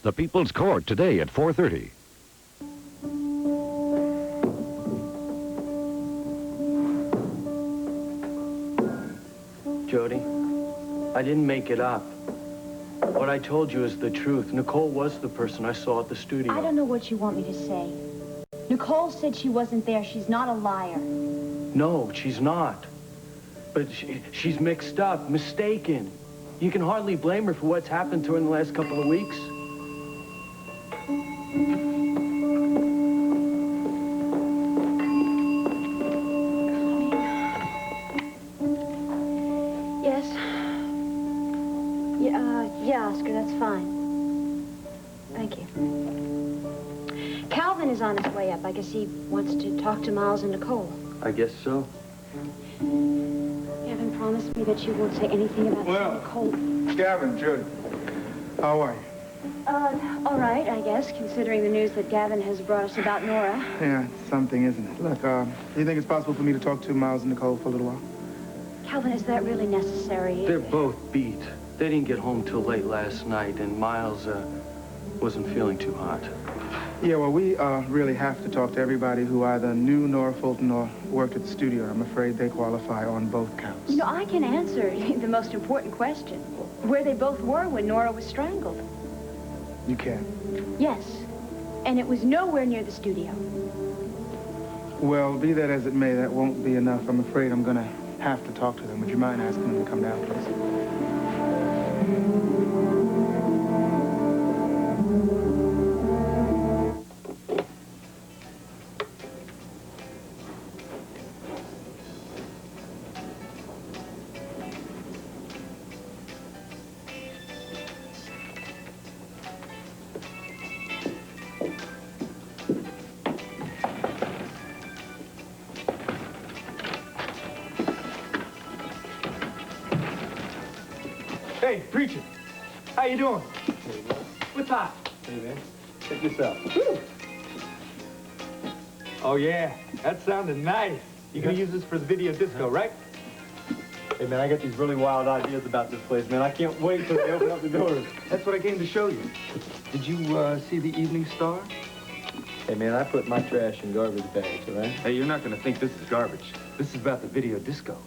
The People's Court, today at 4:30. Jody, I didn't make it up. What I told you is the truth. Nicole was the person I saw at the studio. I don't know what you want me to say. Nicole said she wasn't there. She's not a liar. No, she's not. But she's mixed up, mistaken. You can hardly blame her for what's happened to her in the last couple of weeks. Yes. Yeah, Oscar, that's fine. Thank you. Calvin is on his way up. I guess he wants to talk to Miles and Nicole. I guess so. You haven't promised me that you won't say anything about Nicole. Gavin, Judy, how are you? All right, I guess, considering the news that Gavin has brought us about Nora. Yeah, it's something, isn't it? Look, do you think it's possible for me to talk to Miles and Nicole for a little while? Calvin, is that really necessary? They're both beat. They didn't get home till late last night, and Miles wasn't feeling too hot. Yeah, well, we really have to talk to everybody who either knew Nora Fulton or worked at the studio. I'm afraid they qualify on both counts. You know, I can answer the most important question. Where they both were when Nora was strangled. You can? Yes. And it was nowhere near the studio. Well, be that as it may, that won't be enough. I'm afraid I'm going to have to talk to them. Would you mind asking them to come down, please? Hey, preacher. How you doing? Hey, man. What's up? Hey, man. Check this out. Woo. Oh, yeah. That sounded nice. You gonna use this for the video disco, right? Hey, man, I got these really wild ideas about this place, man. I can't wait till they open up the doors. That's what I came to show you. Did you see the Evening Star? Hey, man, I put my trash in garbage bags, all right? Hey, you're not gonna think this is garbage. This is about the video disco.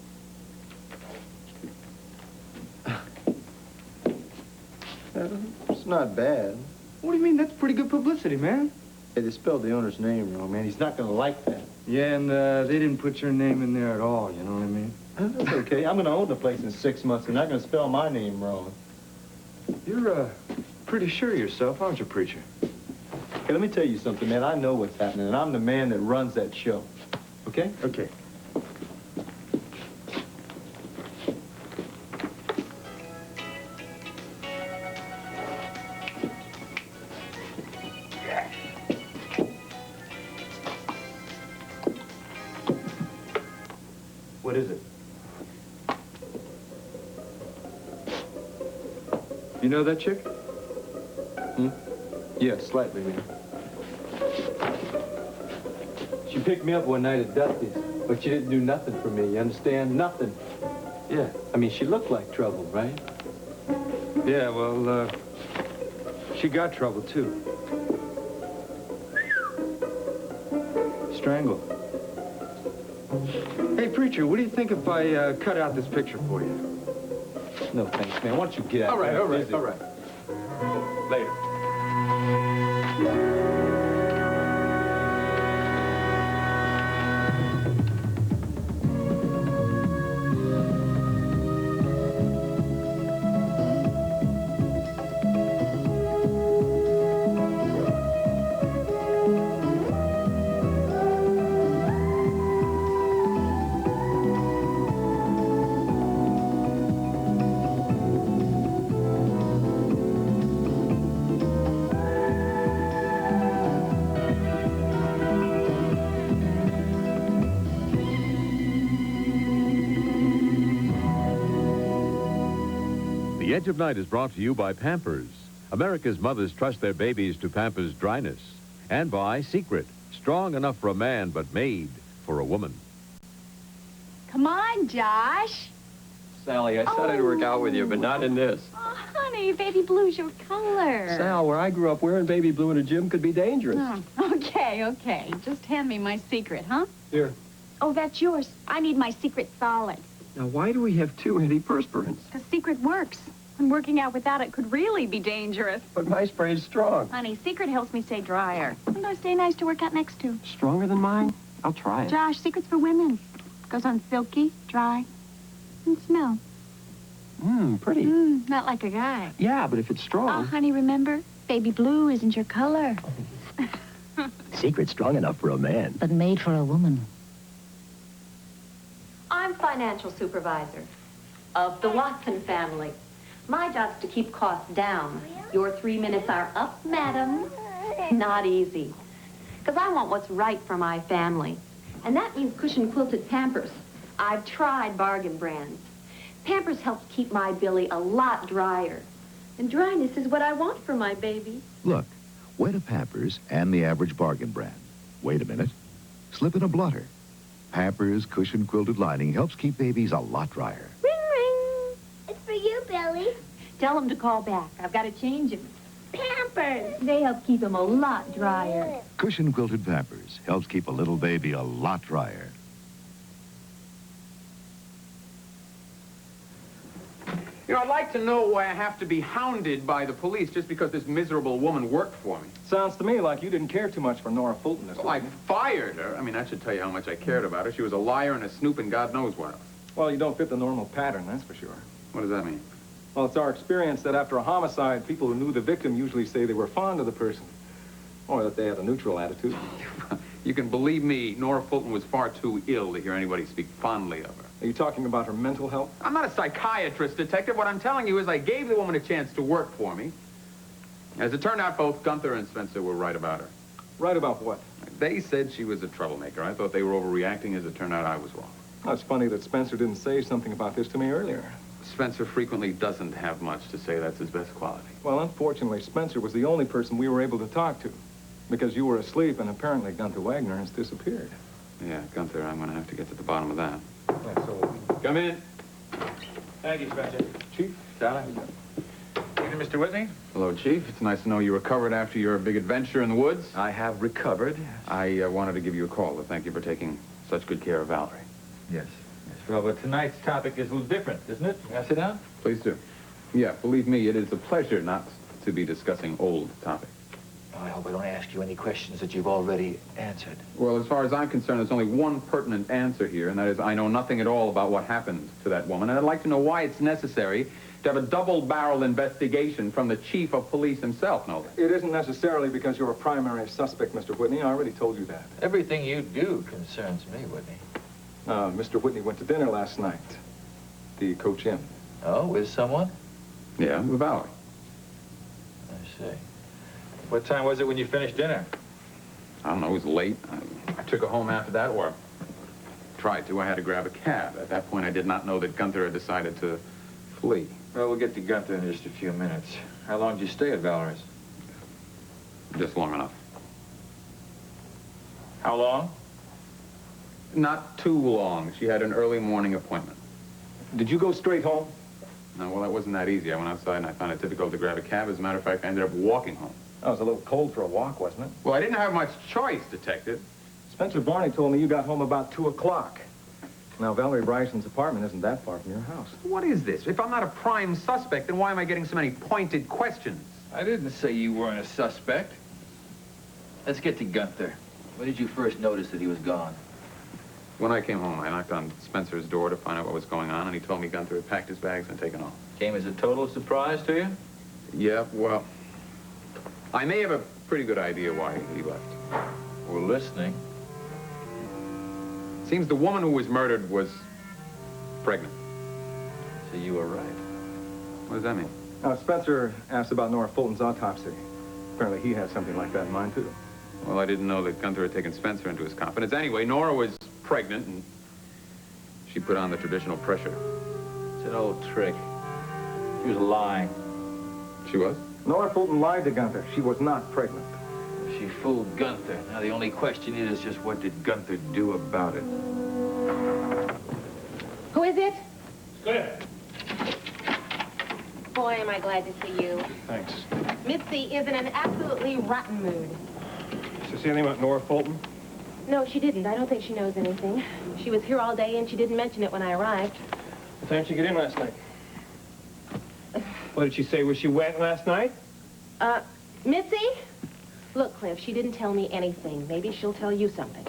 It's not bad. What do you mean? That's pretty good publicity, man. Hey, they spelled the owner's name wrong, man. He's not gonna like that. Yeah, and they didn't put your name in there at all, you know what I mean? That's okay. I'm gonna own the place in 6 months. They're not gonna spell my name wrong. You're, pretty sure of yourself, aren't you, preacher? Hey, let me tell you something, man. I know what's happening, and I'm the man that runs that show. Okay? Okay. What is it? You know that chick? Yeah, slightly, man. She picked me up one night at Dusty's, but she didn't do nothing for me, you understand? Nothing. Yeah, I mean, she looked like trouble, right? Yeah, well, she got trouble, too. Strangled. Hey, preacher, what do you think if I cut out this picture for you? No, thanks, man. Why don't you get out? All right, man? all right, Busy. all right. Later. The Edge of Night is brought to you by Pampers. America's mothers trust their babies to Pampers dryness. And by Secret, strong enough for a man, but made for a woman. Come on, Josh. Sally, I said I'd work out with you, but not in this. Oh, Honey, baby blue's your color. Sal, where I grew up, wearing baby blue in a gym could be dangerous. Oh, okay. Just hand me my secret, huh? Here. Oh, that's yours. I need my secret solid. Now, why do we have two antiperspirants? Because secret works. And working out without it could really be dangerous. But my spray's strong. Honey, secret helps me stay drier. And I stay nice to work out next to. Stronger than mine? I'll try it. Josh, secret's for women. Goes on silky, dry, and smell. Pretty. Not like a guy. Yeah, but if it's Oh, strong... honey, remember? Baby blue isn't your color. Secret's strong enough for a man. But made for a woman. I'm financial supervisor of the Watson family. My job's to keep costs down. Your 3 minutes are up, madam. Not easy. Because I want what's right for my family. And that means cushion-quilted Pampers. I've tried bargain brands. Pampers helps keep my Billy a lot drier. And dryness is what I want for my baby. Look, wet a Pampers and the average bargain brand. Wait a minute. Slip in a blotter. Pampers cushion-quilted lining helps keep babies a lot drier. Ring, ring. It's for you, Billy. Tell him to call back. I've got to change him. Pampers. They help keep him a lot drier. Cushion-quilted Pampers helps keep a little baby a lot drier. You know, I'd like to know why I have to be hounded by the police just because this miserable woman worked for me. Sounds to me like you didn't care too much for Nora Fulton this Well, I week. fired her. I mean, that should tell you how much I cared about her. She was a liar and a snoop and God knows what else. Well, you don't fit the normal pattern, that's for sure. What does that mean? Well, it's our experience that after a homicide, people who knew the victim usually say they were fond of the person. Or that they had a neutral attitude. You can believe me, Nora Fulton was far too ill to hear anybody speak fondly of her. Are you talking about her mental health? I'm not a psychiatrist, detective. What I'm telling you is I gave the woman a chance to work for me. As it turned out, both Gunther and Spencer were right about her. Right about what? They said she was a troublemaker. I thought they were overreacting. As it turned out, I was wrong. Oh, it's funny that Spencer didn't say something about this to me earlier. Spencer frequently doesn't have much to say. That's his best quality. Well, unfortunately, Spencer was the only person we were able to talk to. Because you were asleep and apparently Gunther Wagner has disappeared. Yeah, Gunther, I'm going to have to get to the bottom of that. Yeah, so... Come in. Thank you, Spencer. Chief? Sally. Mr. Whitney? Hello, Chief. It's nice to know you recovered after your big adventure in the woods. I have recovered. I wanted to give you a call to thank you for taking such good care of Valerie. Yes. Well, but tonight's topic is a little different, isn't it? May I sit down? Please do. Yeah, believe me, it is a pleasure not to be discussing old topics. I hope I don't ask you any questions that you've already answered. Well, as far as I'm concerned, there's only one pertinent answer here, and that is I know nothing at all about what happened to that woman, and I'd like to know why it's necessary to have a double-barrel investigation from the chief of police himself, no less. It isn't necessarily because you're a primary suspect, Mr. Whitney. I already told you that. Everything you do concerns me, Whitney. Mr. Whitney went to dinner last night. The coach in. Oh, with someone? Yeah, with Valerie. I see. What time was it when you finished dinner? I don't know, it was late. I took her home after that, or tried to. I had to grab a cab. At that point, I did not know that Gunther had decided to flee. Well, we'll get to Gunther in just a few minutes. How long did you stay at Valerie's? Just long enough. How long? Not too long. She had an early morning appointment. Did you go straight home? No, well, that wasn't that easy. I went outside and I found it difficult to grab a cab. As a matter of fact, I ended up walking home. Oh, it was a little cold for a walk, wasn't it? Well, I didn't have much choice, detective. Spencer Barney told me you got home about 2 o'clock. Now, Valerie Bryson's apartment isn't that far from your house. What is this? If I'm not a prime suspect, then why am I getting so many pointed questions? I didn't say you weren't a suspect. Let's get to Gunther. When did you first notice that he was gone? When I came home, I knocked on Spencer's door to find out what was going on, and he told me Gunther had packed his bags and taken off. Came as a total surprise to you? Yeah, well, I may have a pretty good idea why he left. We're listening. Seems the woman who was murdered was pregnant. So you were right. What does that mean? Now, Spencer asked about Nora Fulton's autopsy. Apparently he had something like that in mind, too. Well, I didn't know that Gunther had taken Spencer into his confidence. Anyway, Nora was pregnant, and she put on the traditional pressure. It's an old trick. She was lying. She was? Nora Fulton lied to Gunther. She was not pregnant. She fooled Gunther. Now, the only question is just what did Gunther do about it? Who is it? Clear. Boy, am I glad to see you. Thanks. Mitzi is in an absolutely rotten mood. Did she say anything about Nora Fulton? No, she didn't. I don't think she knows anything. She was here all day, and she didn't mention it when I arrived. What time did she get in last night? What did she say? Was she wet last night? Mitzi? Look, Cliff, she didn't tell me anything. Maybe she'll tell you something.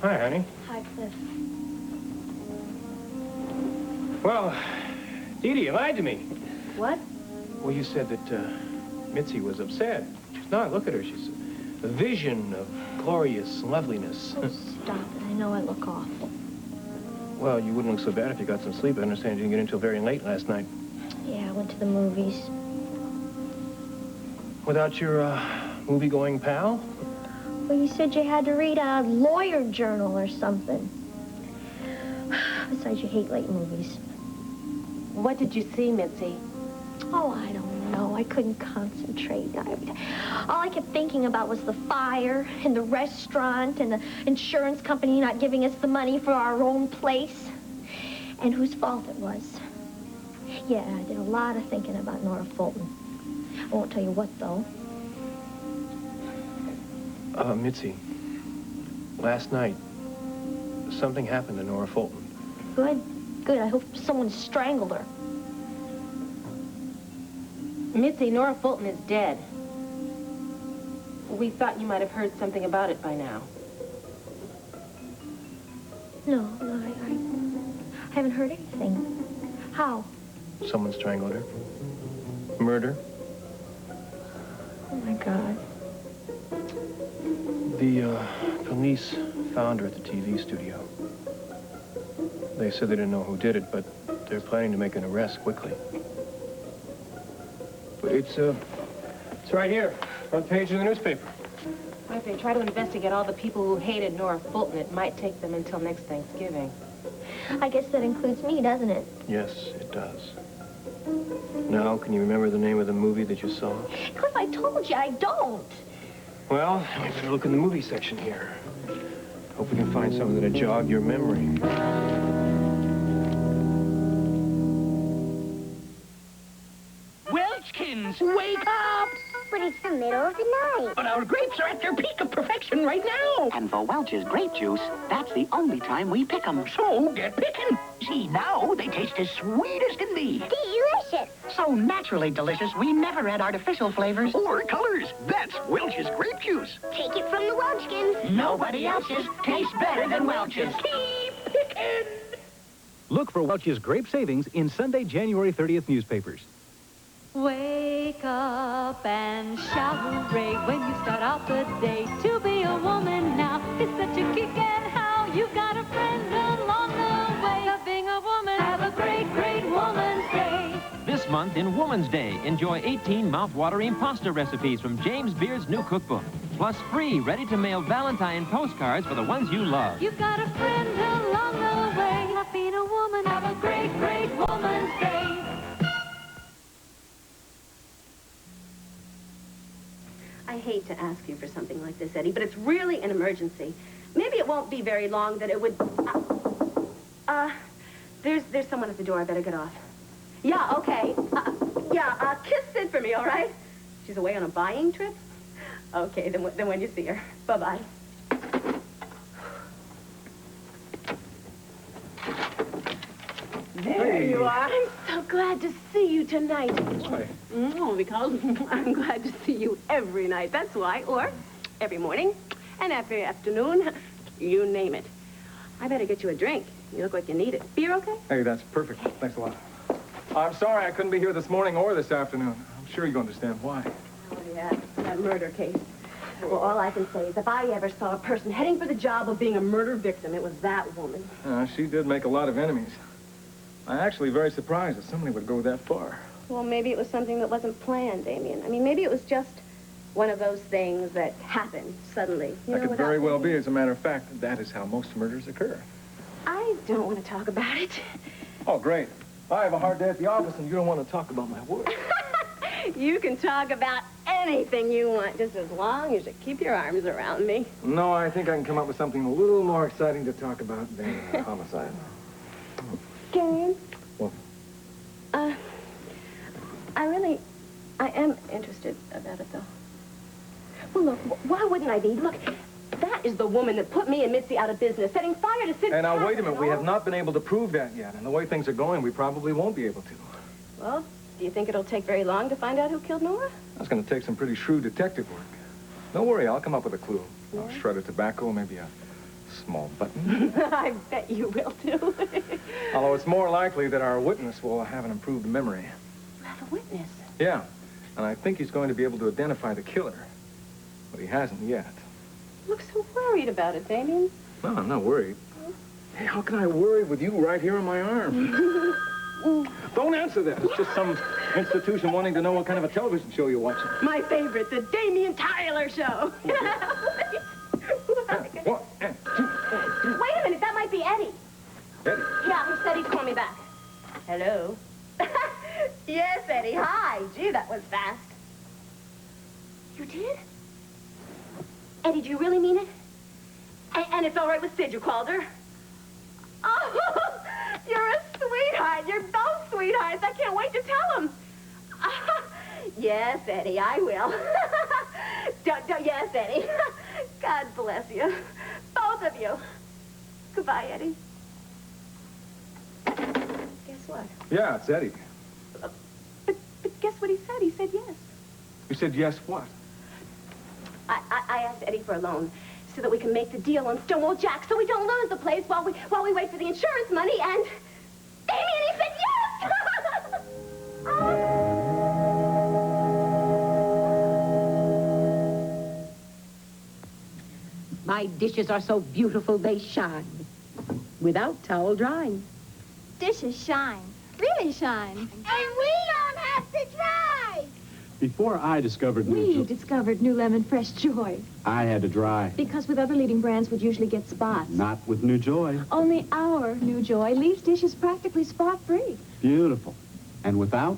Hi, honey. Hi, Cliff. Well, Dee Dee, you lied to me. What? Well, you said that Mitzi was upset. She's not. Look at her. She's a vision of glorious loveliness. Oh, stop it. I know I look awful. Well, you wouldn't look so bad if you got some sleep. I understand you didn't get in until very late last night. Yeah, I went to the movies. Without your movie-going pal? Well, you said you had to read a lawyer journal or something. Besides, you hate late movies. What did you see, Mitzi? Oh, I don't know. I couldn't concentrate. All I kept thinking about was the fire and the restaurant and the insurance company not giving us the money for our own place. And whose fault it was. Yeah, I did a lot of thinking about Nora Fulton. I won't tell you what, though. Mitzi, last night, something happened to Nora Fulton. Good, good. I hope someone strangled her. Mitzi, Nora Fulton is dead. We thought you might have heard something about it by now. No, I haven't heard anything. How? Someone strangled her. Murder. Oh, my God. The police found her at the TV studio. They said they didn't know who did it, but they're planning to make an arrest quickly. But it's right here, front page of the newspaper. If they try to investigate all the people who hated Nora Fulton, it might take them until next Thanksgiving. I guess that includes me, doesn't it? Yes, it does. Now, can you remember the name of the movie that you saw? Cliff, I told you I don't. Well, we better look in the movie section here. Hope we can find something that'll jog your memory. Welchkins, wake up! But it's the middle of the night. But our grapes are at their peak of perfection right now. And for Welch's grape juice, that's the only time we pick 'em. So get picking. See, now they taste as sweet as can be. Delicious. So naturally delicious, we never add artificial flavors or colors. That's Welch's grape juice. Take it from the Welchkins. Nobody else's tastes better than Welch's. Keep picking. Look for Welch's grape savings in Sunday, January 30th newspapers. Wake up and shout hooray when you start out the day. To be a woman now is such a kick, and how you've got a friend along the way. Of being a woman, have a great, great Woman's Day. This month in Woman's Day, enjoy 18 mouth-watering pasta recipes from James Beard's new cookbook. Plus free, ready-to-mail Valentine postcards for the ones you love. You've got a friend along the way. Of being a woman, have a great, great Woman's Day. I hate to ask you for something like this, Eddie, but it's really an emergency. Maybe it won't be very long that it would... There's someone at the door. I better get off. Yeah, okay. Kiss Sid for me, all right? She's away on a buying trip? Okay, then when you see her. Bye-bye. There you are. I'm so glad to see you tonight. Why? Because I'm glad to see you every night. That's why. Or every morning and every afternoon. You name it. I better get you a drink. You look like you need it. Beer okay? Hey, that's perfect. Thanks a lot. I'm sorry I couldn't be here this morning or this afternoon. I'm sure you understand why. Oh, yeah. That murder case. Well, all I can say is if I ever saw a person heading for the job of being a murder victim, it was that woman. She did make a lot of enemies. I'm actually very surprised that somebody would go that far. Well, maybe it was something that wasn't planned, Damien. I mean, maybe it was just one of those things that happened suddenly. That could very well be. As a matter of fact, that is how most murders occur. I don't want to talk about it. Oh, great. I have a hard day at the office, and you don't want to talk about my work. You can talk about anything you want, just as long as you keep your arms around me. No, I think I can come up with something a little more exciting to talk about than homicide. Damien? Well, I am interested about it, though. Well, look, why wouldn't I be? Look, that is the woman that put me and Mitzi out of business, setting fire to Sid's And now, wait a cabin minute. We have not been able to prove that yet. And the way things are going, we probably won't be able to. Well, do you think it'll take very long to find out who killed Nora? That's going to take some pretty shrewd detective work. Don't worry, I'll come up with a clue. Yeah? A shred of tobacco, maybe a small button. I bet you will, too. Although it's more likely that our witness will have an improved memory. You have a witness? Yeah, and I think he's going to be able to identify the killer. But he hasn't yet. You look so worried about it, Damien. No, I'm not worried. Hey, how can I worry with you right here on my arm? Don't answer that. It's just some institution wanting to know what kind of a television show you're watching. My favorite, the Damien Tyler Show. What? Wait a minute, that might be Eddie. Eddie? Yeah, he said he'd call me back. Hello? Yes, Eddie, hi. Gee, that was fast. You did? Eddie, do you really mean it? And it's all right with Sid, you called her? Oh, you're a sweetheart. You're both sweethearts. I can't wait to tell him. Yes, Eddie, I will. Yes, Eddie. God bless you. Both of you. Goodbye, Eddie. Guess what? Yeah, it's Eddie. But guess what he said? He said yes. You said yes what? I asked Eddie for a loan so that we can make the deal on Stonewall Jack so we don't lose the place while we wait for the insurance money, and Damien, he said yes! My dishes are so beautiful they shine without towel drying. Dishes shine. Really shine. And we don't have to dry. Before I discovered We discovered New Lemon Fresh Joy. I had to dry. Because with other leading brands would usually get spots. Not with New Joy. Only our New Joy leaves dishes practically spot-free. Beautiful. And without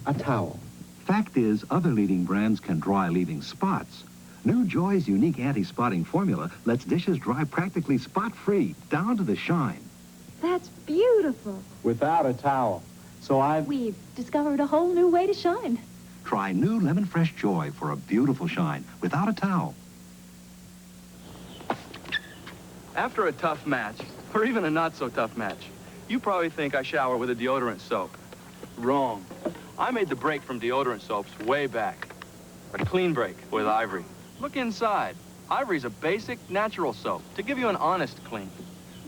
a towel. Fact is, other leading brands can dry leaving spots. New Joy's unique anti-spotting formula lets dishes dry practically spot-free, down to the shine. That's beautiful. Without a towel. So We've discovered a whole new way to shine. Try new Lemon Fresh Joy for a beautiful shine, without a towel. After a tough match, or even a not-so-tough match, you probably think I shower with a deodorant soap. Wrong. I made the break from deodorant soaps way back. A clean break with Ivory. Look inside. Ivory's a basic, natural soap to give you an honest clean.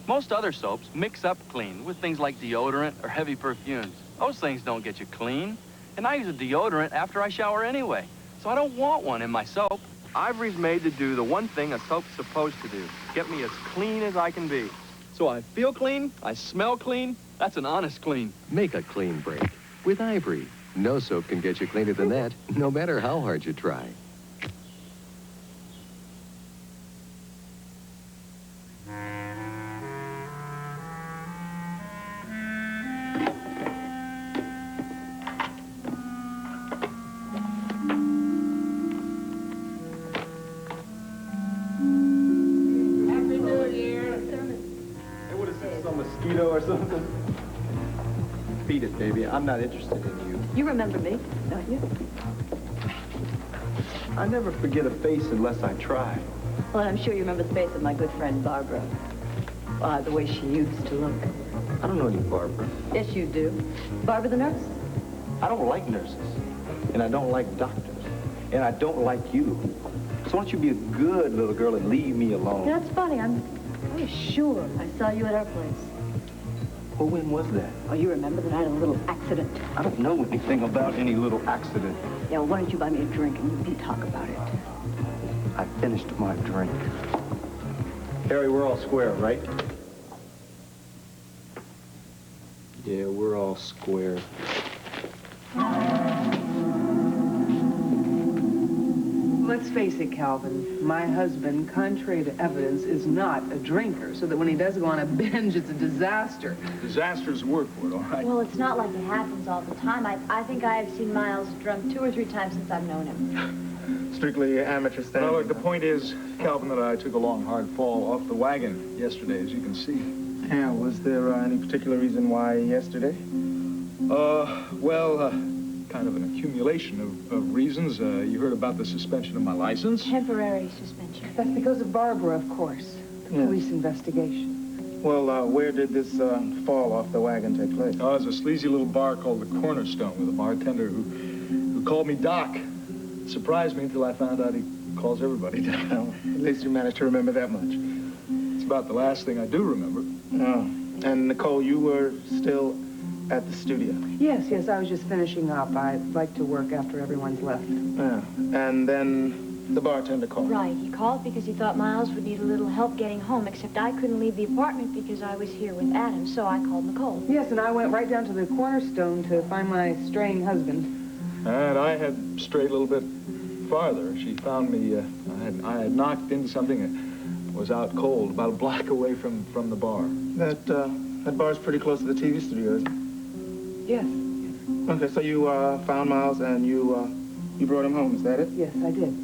Most other soaps mix up clean with things like deodorant or heavy perfumes. Those things don't get you clean. And I use a deodorant after I shower anyway, so I don't want one in my soap. Ivory's made to do the one thing a soap's supposed to do, get me as clean as I can be. So I feel clean, I smell clean, that's an honest clean. Make a clean break with Ivory. No soap can get you cleaner than that, no matter how hard you try. Or something. Beat it, baby. I'm not interested in you. You remember me, don't you? I never forget a face unless I try. Well, I'm sure you remember the face of my good friend Barbara. The way she used to look. I don't know any Barbara. Yes, you do. Barbara the nurse? I don't like nurses. And I don't like doctors. And I don't like you. So why don't you be a good little girl and leave me alone? That's funny. I'm sure I saw you at our place. Well, when was that? Oh, you remember that I had a little accident? I don't know anything about any little accident. Yeah, well, why don't you buy me a drink and we can talk about it? I finished my drink. Harry, we're all square, right? Yeah, we're all square. Let's face it, Calvin. My husband, contrary to evidence, is not a drinker, so that when he does go on a binge, it's a disaster. Disaster's a word for it, all right? Well, it's not like it happens all the time. I think I have seen Miles drunk 2 or 3 times since I've known him. Strictly amateur standing. Well, look, the point is, Calvin, that I took a long, hard fall off the wagon yesterday, as you can see. Yeah, was there any particular reason why yesterday? kind of an accumulation of reasons. You heard about the suspension of my license. Temporary suspension. That's because of Barbara, of course. The Yes. police investigation. Well, where did this fall off the wagon take place? Oh, it's a sleazy little bar called the Cornerstone with a bartender who called me Doc. It surprised me until I found out he calls everybody Doc. Well, at least you managed to remember that much. It's about the last thing I do remember. Oh. And Nicole, you were still at the studio? Yes, I was just finishing up. I like to work after everyone's left. Yeah. And then the bartender called? Right. He called because he thought Miles would need a little help getting home, except I couldn't leave the apartment because I was here with Adam, so I called Nicole. Yes, and I went right down to the Cornerstone to find my straying husband. And I had strayed a little bit farther. She found me, I had knocked into something and was out cold, about a block away from the bar. That bar's pretty close to the TV studio, isn't it? Yes. Okay, so you found Miles and you brought him home, is that it? Yes, I did.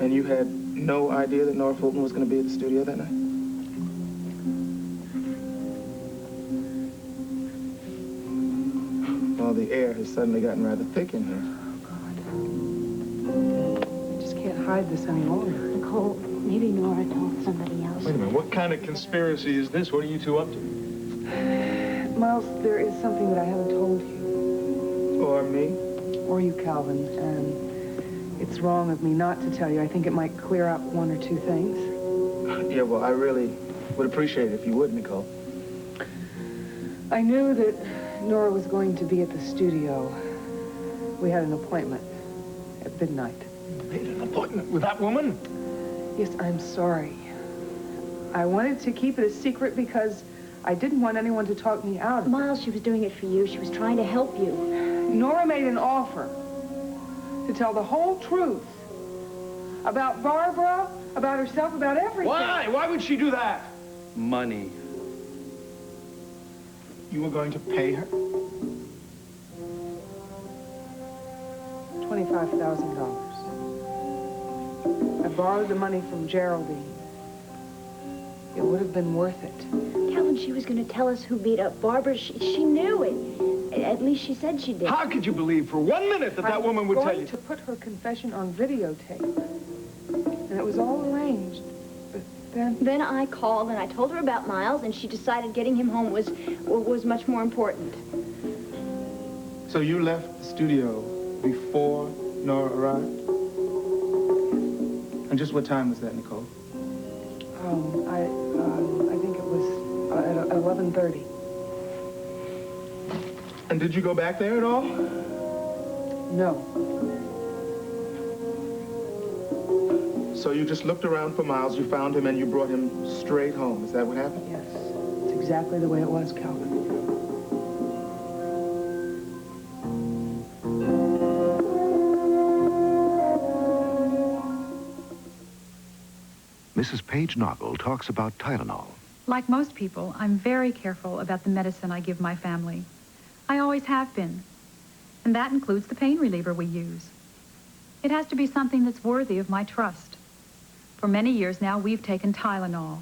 And you had no idea that Nora Fulton was going to be at the studio that night? Well, the air has suddenly gotten rather thick in here. I just can't hide this any longer. Nicole, maybe Nora told somebody else. Wait a minute, what kind of conspiracy is this? What are you two up to? Miles, there is something that I haven't told you. Or me? Or you, Calvin, and it's wrong of me not to tell you. I think it might clear up one or two things. Yeah, well, I really would appreciate it if you would, Nicole. I knew that Nora was going to be at the studio. We had an appointment at midnight. You made an appointment with that woman? Yes, I'm sorry. I wanted to keep it a secret because I didn't want anyone to talk me out of it. Miles, she was doing it for you. She was trying to help you. Nora made an offer to tell the whole truth about Barbara, about herself, about everything. Why? Why would she do that? Money. You were going to pay her? $25,000. I borrowed the money from Geraldine. It would have been worth it. Calvin, she was going to tell us who beat up Barbara. She knew it. At least she said she did. How could you believe for 1 minute that woman would tell you? I was going to put her confession on videotape. And it was all arranged. But then... Then I called and I told her about Miles, and she decided getting him home was much more important. So you left the studio before Nora arrived? And just what time was that, Nicole? I think it was at 11:30. And did you go back there at all? No. So you just looked around for Miles, you found him, and you brought him straight home. Is that what happened? Yes. It's exactly the way it was, Calvin. Mrs. Paige Noggle talks about Tylenol. Like most people, I'm very careful about the medicine I give my family. I always have been. And that includes the pain reliever we use. It has to be something that's worthy of my trust. For many years now, we've taken Tylenol.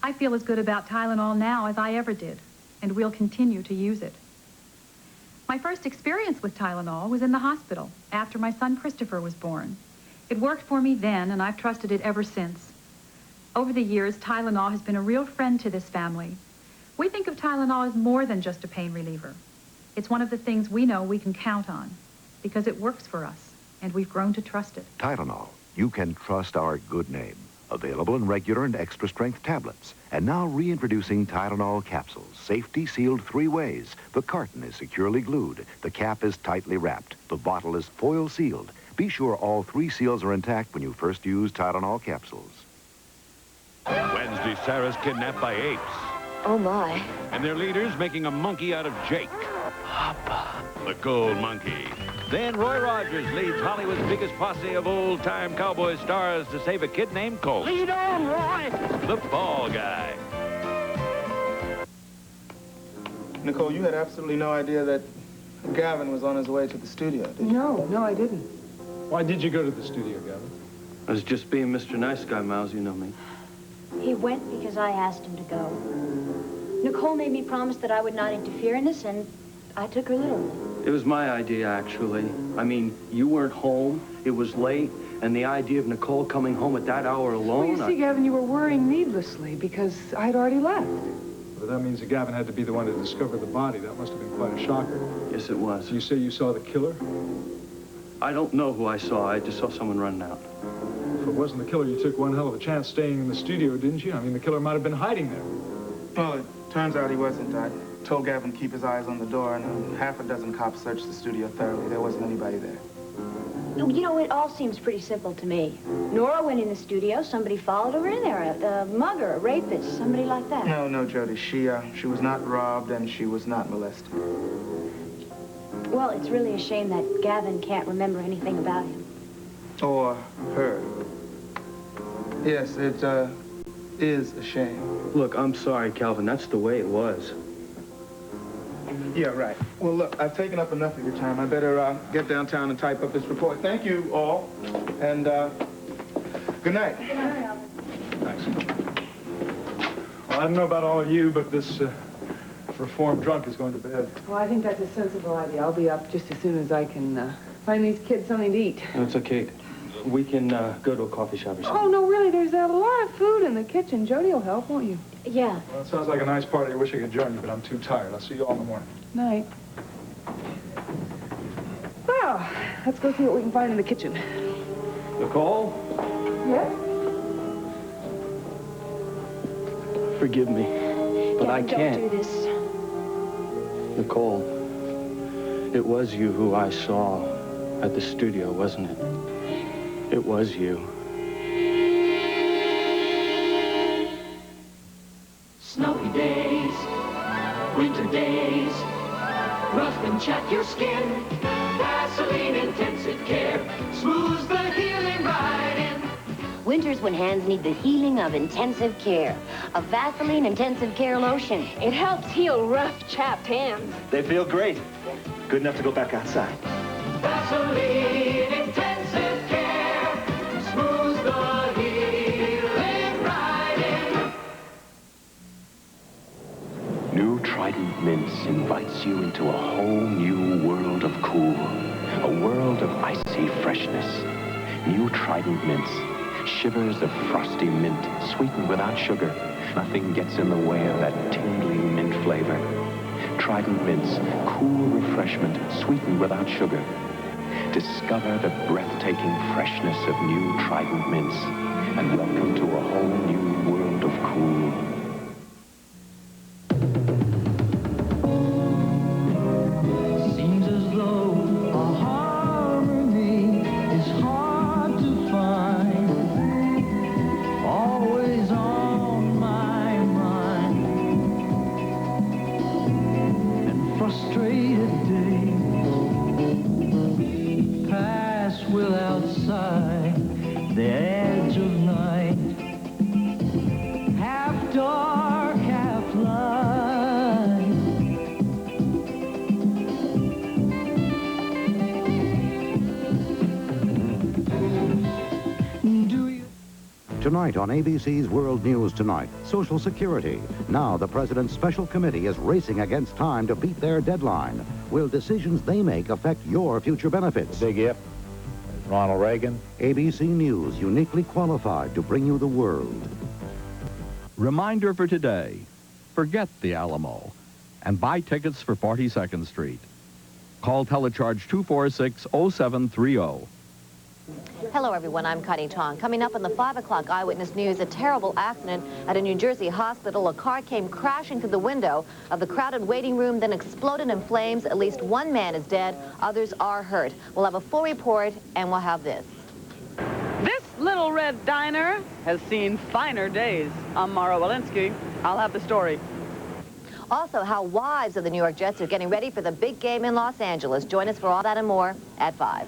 I feel as good about Tylenol now as I ever did, and we'll continue to use it. My first experience with Tylenol was in the hospital after my son Christopher was born. It worked for me then, and I've trusted it ever since. Over the years, Tylenol has been a real friend to this family. We think of Tylenol as more than just a pain reliever. It's one of the things we know we can count on because it works for us, and we've grown to trust it. Tylenol. You can trust our good name. Available in regular and extra-strength tablets. And now reintroducing Tylenol capsules. Safety sealed 3 ways. The carton is securely glued. The cap is tightly wrapped. The bottle is foil sealed. Be sure all 3 seals are intact when you first use Tylenol capsules. Wednesday, Sarah's kidnapped by apes. Oh, my. And their leader's making a monkey out of Jake. Papa. The gold monkey. Then Roy Rogers leads Hollywood's biggest posse of old-time cowboy stars to save a kid named Colt. Lead on, Roy! The Ball Guy. Nicole, you had absolutely no idea that Gavin was on his way to the studio, did you? No, I didn't. Why did you go to the studio, Gavin? I was just being Mr. Nice Guy, Miles. You know me. He went because I asked him to go. Nicole made me promise that I would not interfere in this, and I took her literally. It was my idea, actually. I mean, you weren't home, it was late, and the idea of Nicole coming home at that hour alone... Well, you see, Gavin, you were worrying needlessly because I'd already left. But that means that Gavin had to be the one to discover the body. That must have been quite a shocker. Yes, it was. You say you saw the killer? I don't know who I saw. I just saw someone running out. If it wasn't the killer, you took one hell of a chance staying in the studio, didn't you? I mean, the killer might have been hiding there. Well, it turns out he wasn't. I told Gavin to keep his eyes on the door, and half a dozen cops searched the studio thoroughly. There wasn't anybody there. You know, it all seems pretty simple to me. Nora went in the studio, somebody followed her in there, a mugger, a rapist, somebody like that. No, Jody. She was not robbed, and she was not molested. Well, it's really a shame that Gavin can't remember anything about him. Or her. Yes, it is a shame. Look, I'm sorry, Calvin. That's the way it was. Yeah, right. Well, look, I've taken up enough of your time. I better get downtown and type up this report. Thank you all, and good night. Good night, Alvin. Thanks. Well, I don't know about all of you, but this reformed drunk is going to bed. Well, I think that's a sensible idea. I'll be up just as soon as I can find these kids something to eat. That's okay. We can go to a coffee shop or something. Oh, no, really, there's a lot of food in the kitchen. Jody will help, won't you? Yeah. Well, it sounds like a nice party. I wish I could join you, but I'm too tired. I'll see you all in the morning. Night. Well, let's go see what we can find in the kitchen. Nicole? Yes? Forgive me, but I can't. Don't do this. Nicole, it was you who I saw at the studio, wasn't it? It was you. Snowy days, winter days, rough and chat your skin. Vaseline Intensive Care smooths the healing right in. Winter's when hands need the healing of intensive care. A Vaseline Intensive Care lotion. It helps heal rough, chapped hands. They feel great. Good enough to go back outside. Vaseline Intensive Care smooths the healing right in. New Trident Mints invites you into a whole new world of cool. A world of icy freshness. New Trident Mints. Shivers of frosty mint, sweetened without sugar. Nothing gets in the way of that tingly mint flavor. Trident Mints, cool refreshment, sweetened without sugar. Discover the breathtaking freshness of new Trident Mints, and welcome to a whole new world of cool. Seems as though a harmony is hard to find. Always on my mind. And frustrated days pass without sight. The edge of night, half dark, half light. Tonight on ABC's World News Tonight, Social Security. Now the President's Special Committee is racing against time to beat their deadline. Will decisions they make affect your future benefits? Big if. Ronald Reagan. ABC News, uniquely qualified to bring you the world. Reminder for today, forget the Alamo and buy tickets for 42nd Street. Call Telecharge 246-0730. Hello, everyone. I'm Connie Tong. Coming up on the 5 o'clock Eyewitness News, a terrible accident at a New Jersey hospital. A car came crashing through the window of the crowded waiting room, then exploded in flames. At least one man is dead. Others are hurt. We'll have a full report, and we'll have this. This little red diner has seen finer days. I'm Mara Walensky. I'll have the story. Also, how wives of the New York Jets are getting ready for the big game in Los Angeles. Join us for all that and more at 5.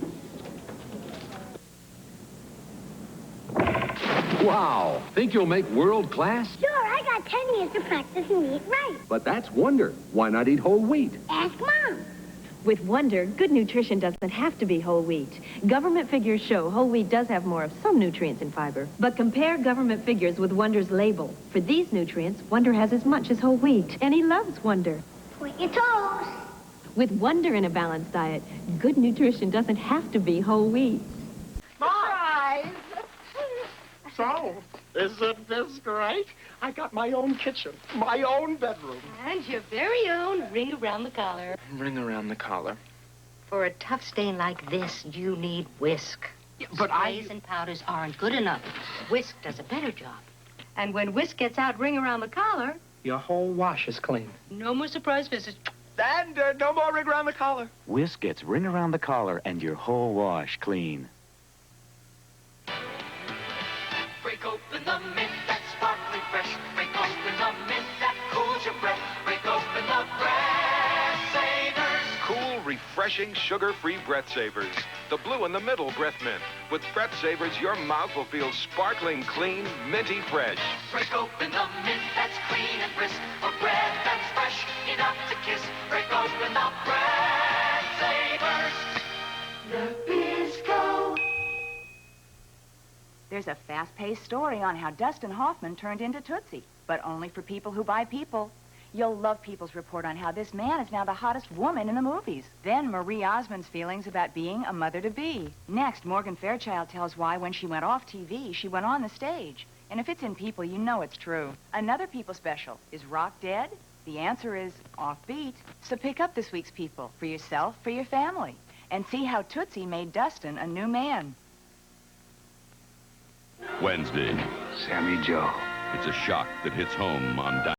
Wow, think you'll make world class? Sure, I got 10 years to practice and eat right. But that's Wonder. Why not eat whole wheat? Ask Mom. With Wonder, good nutrition doesn't have to be whole wheat. Government figures show whole wheat does have more of some nutrients and fiber. But compare government figures with Wonder's label. For these nutrients, Wonder has as much as whole wheat. And he loves Wonder. Point your toes. With Wonder in a balanced diet, good nutrition doesn't have to be whole wheat. Surprise! So, isn't this great? I got my own kitchen, my own bedroom. And your very own ring around the collar. Ring around the collar. For a tough stain like this, you need whisk. Yeah, but Sprays and powders aren't good enough. Whisk does a better job. And when whisk gets out ring around the collar, Your whole wash is clean. no more surprise visits. And no more ring around the collar. Whisk gets ring around the collar and your whole wash clean. Break open the mint that's sparkling fresh. Break open the mint that cools your breath. Break open the breath savers. Cool, refreshing, sugar-free Breath Savers. The blue in the middle breath mint. With Breath Savers, your mouth will feel sparkling, clean, minty fresh. Break open the mint that's clean and brisk. For breath that's fresh enough to kiss. Break open the breath savers. Nabisco. There's a fast-paced story on how Dustin Hoffman turned into Tootsie, but only for people who buy People. You'll love People's report on how this man is now the hottest woman in the movies. Then Marie Osmond's feelings about being a mother-to-be. Next, Morgan Fairchild tells why when she went off TV, she went on the stage. And if it's in People, you know it's true. Another People special. Is rock dead? The answer is offbeat. So pick up this week's People for yourself, for your family, and see how Tootsie made Dustin a new man. Wednesday. Sammy Joe. It's a shock that hits home on